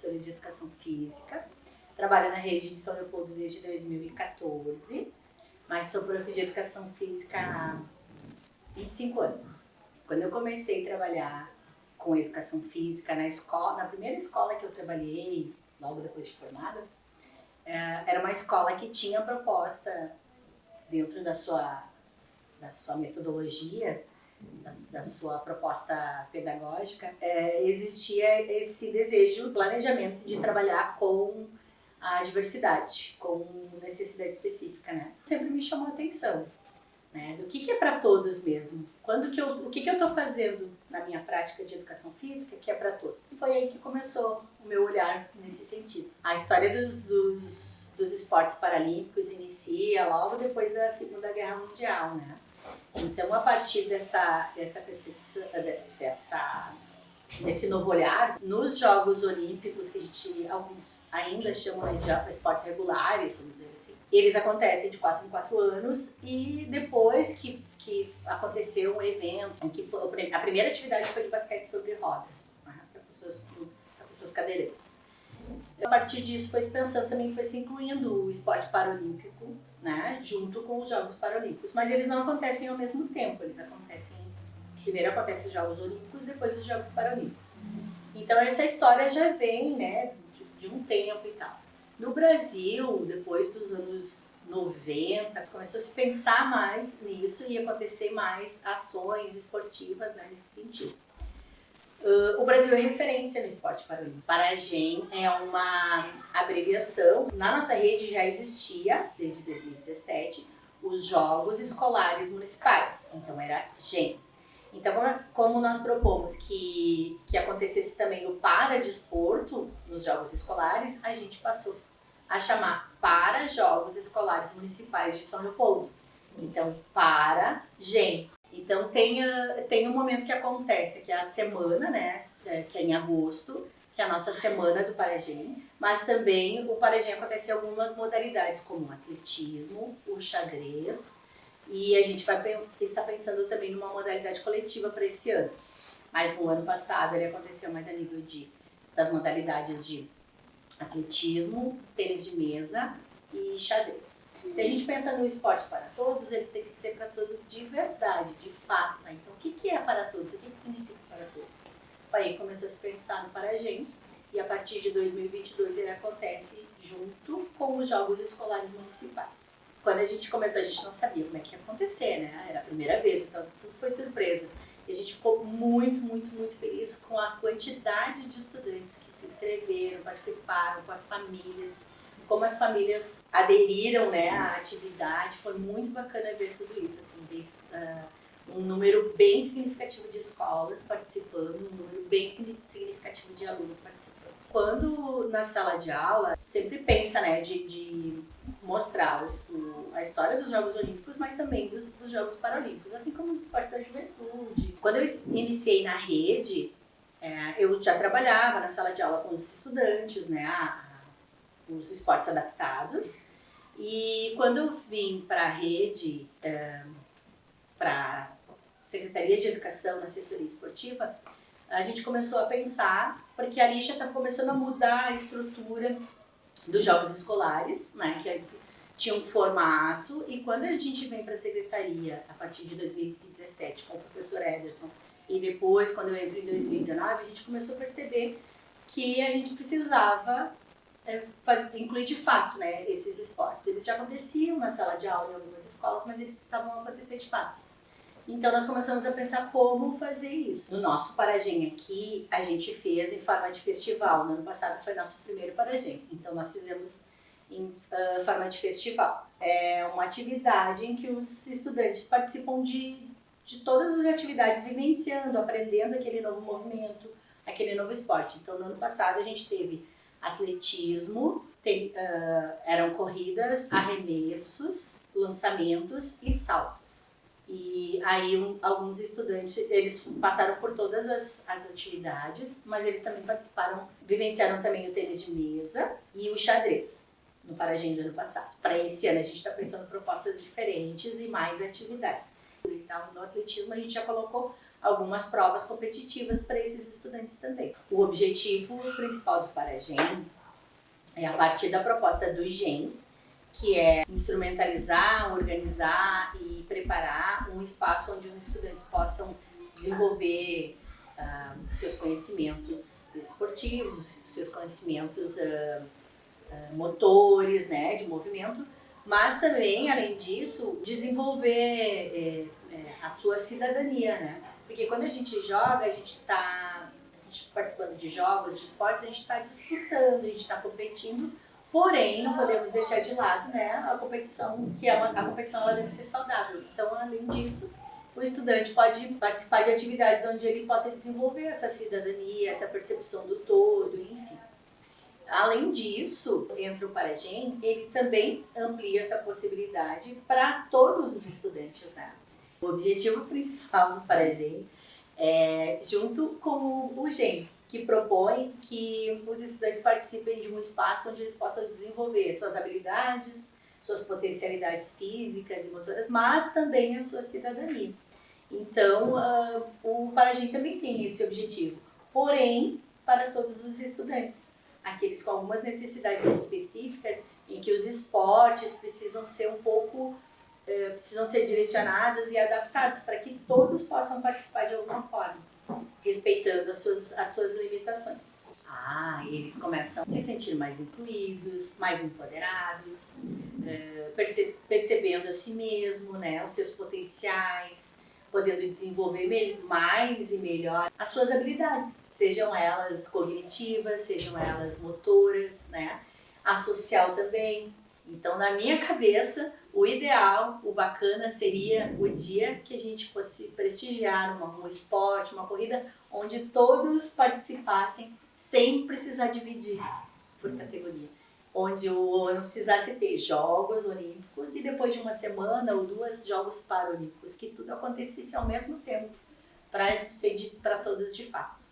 professora de educação física, trabalho na rede de São Leopoldo desde 2014, mas sou prof de educação física há 25 anos. Quando eu comecei a trabalhar com educação física na escola, na primeira escola que eu trabalhei, logo depois de formada, era uma escola que tinha proposta dentro da sua metodologia, da sua proposta pedagógica, existia esse desejo, planejamento de trabalhar com a diversidade, com necessidade específica, né? Sempre me chamou a atenção, né? Do que é para todos mesmo. O que eu estou fazendo na minha prática de educação física que é para todos. E foi aí que começou o meu olhar nesse sentido. A história dos esportes paralímpicos inicia logo depois da Segunda Guerra Mundial, né? Então, a partir dessa percepção, desse novo olhar, nos Jogos Olímpicos, que alguns ainda chamam de esportes regulares, vamos dizer assim, eles acontecem de 4 em 4 anos e depois que aconteceu um evento, em que a primeira atividade foi de basquete sobre rodas, para pessoas cadeirantes. A partir disso foi se pensando também, foi se incluindo o esporte paralímpico, né, junto com os Jogos Paralímpicos, mas eles não acontecem ao mesmo tempo, primeiro acontecem os Jogos Olímpicos, depois os Jogos Paralímpicos. Então essa história já vem, né, de um tempo e tal. No Brasil, depois dos anos 90, começou a se pensar mais nisso e acontecer mais ações esportivas, né, nesse sentido. O Brasil é referência no esporte paralímpico. Paragem é uma abreviação. Na nossa rede já existia, desde 2017, os Jogos Escolares Municipais. Então era GEM. Então, como nós propomos que acontecesse também o paradesporto nos Jogos Escolares, a gente passou a chamar para Jogos Escolares Municipais de São Leopoldo. Então, para GEM. Então tem um momento que acontece, que é a semana, né, que é em agosto, que é a nossa semana do Paragem, mas também o Paragem acontece em algumas modalidades, como o atletismo, o xadrez, e a gente está pensando também numa modalidade coletiva para esse ano. Mas no ano passado ele aconteceu mais a nível das modalidades de atletismo, tênis de mesa e xadrez. Se a gente pensa no esporte para todos, ele tem que ser para todos de verdade, de fato, né? Então, o que é para todos? O que significa para todos? Aí começou a se pensar no Paragem e a partir de 2022 ele acontece junto com os Jogos Escolares Municipais. Quando a gente começou, a gente não sabia como é que ia acontecer, né? Era a primeira vez, então tudo foi surpresa. E a gente ficou muito, muito, muito feliz com a quantidade de estudantes que se inscreveram, participaram, com as famílias, como as famílias aderiram, né, à atividade. Foi muito bacana ver tudo isso, assim, um número bem significativo de escolas participando, um número bem significativo de alunos participando. Quando na sala de aula, sempre pensa, né, de mostrar a história dos Jogos Olímpicos, mas também dos Jogos Paralímpicos, assim como dos esportes da juventude. Quando eu iniciei na rede, eu já trabalhava na sala de aula com os estudantes, né, os esportes adaptados, e quando eu vim para a rede, para a Secretaria de Educação na assessoria esportiva, a gente começou a pensar, porque ali já estava começando a mudar a estrutura dos Jogos Escolares, né, que eles tinham um formato, e quando a gente vem para a Secretaria, a partir de 2017, com o professor Ederson, e depois, quando eu entro em 2019, a gente começou a perceber que a gente precisava incluir de fato, né, esses esportes. Eles já aconteciam na sala de aula em algumas escolas, mas eles precisavam acontecer de fato. Então nós começamos a pensar como fazer isso. No nosso Paragem aqui, a gente fez em forma de festival. No ano passado foi nosso primeiro Paragem, então nós fizemos em forma de festival. É uma atividade em que os estudantes participam de todas as atividades, vivenciando, aprendendo aquele novo movimento, aquele novo esporte. Então no ano passado a gente teve atletismo, eram corridas, arremessos, lançamentos e saltos. E aí alguns estudantes, eles passaram por todas as atividades, mas eles também vivenciaram também o tênis de mesa e o xadrez no Paragem do ano passado. Para esse ano a gente está pensando em propostas diferentes e mais atividades. Então, no atletismo a gente já colocou algumas provas competitivas para esses estudantes também. O objetivo principal do Paragem é a partir da proposta do GEM, que é instrumentalizar, organizar e preparar um espaço onde os estudantes possam desenvolver seus conhecimentos esportivos, seus conhecimentos motores, né, de movimento, mas também, além disso, desenvolver a sua cidadania, né? Porque quando a gente joga, a gente participando de jogos, de esportes, a gente está disputando, a gente está competindo, porém não podemos deixar de lado, né, a competição, que a competição ela deve ser saudável. Então, além disso, o estudante pode participar de atividades onde ele possa desenvolver essa cidadania, essa percepção do todo, enfim. Além disso, entra o Paragem, ele também amplia essa possibilidade para todos os estudantes, né? O objetivo principal do Paragem é, junto com o GEM, que propõe que os estudantes participem de um espaço onde eles possam desenvolver suas habilidades, suas potencialidades físicas e motoras, mas também a sua cidadania. Então, o Paragem também tem esse objetivo, porém, para todos os estudantes. Aqueles com algumas necessidades específicas em que os esportes precisam ser precisam ser direcionados e adaptados para que todos possam participar de alguma forma, respeitando as suas limitações. Eles começam a se sentir mais incluídos, mais empoderados, percebendo a si mesmo, né, os seus potenciais, podendo desenvolver mais e melhor as suas habilidades, sejam elas cognitivas, sejam elas motoras, né? A social também. Então, na minha cabeça, o ideal, o bacana seria o dia que a gente fosse prestigiar um esporte, uma corrida, onde todos participassem sem precisar dividir por categoria. Onde não precisasse ter Jogos Olímpicos e depois de uma semana ou 2 Jogos Paralímpicos, que tudo acontecesse ao mesmo tempo, para ser dito para todos de fato.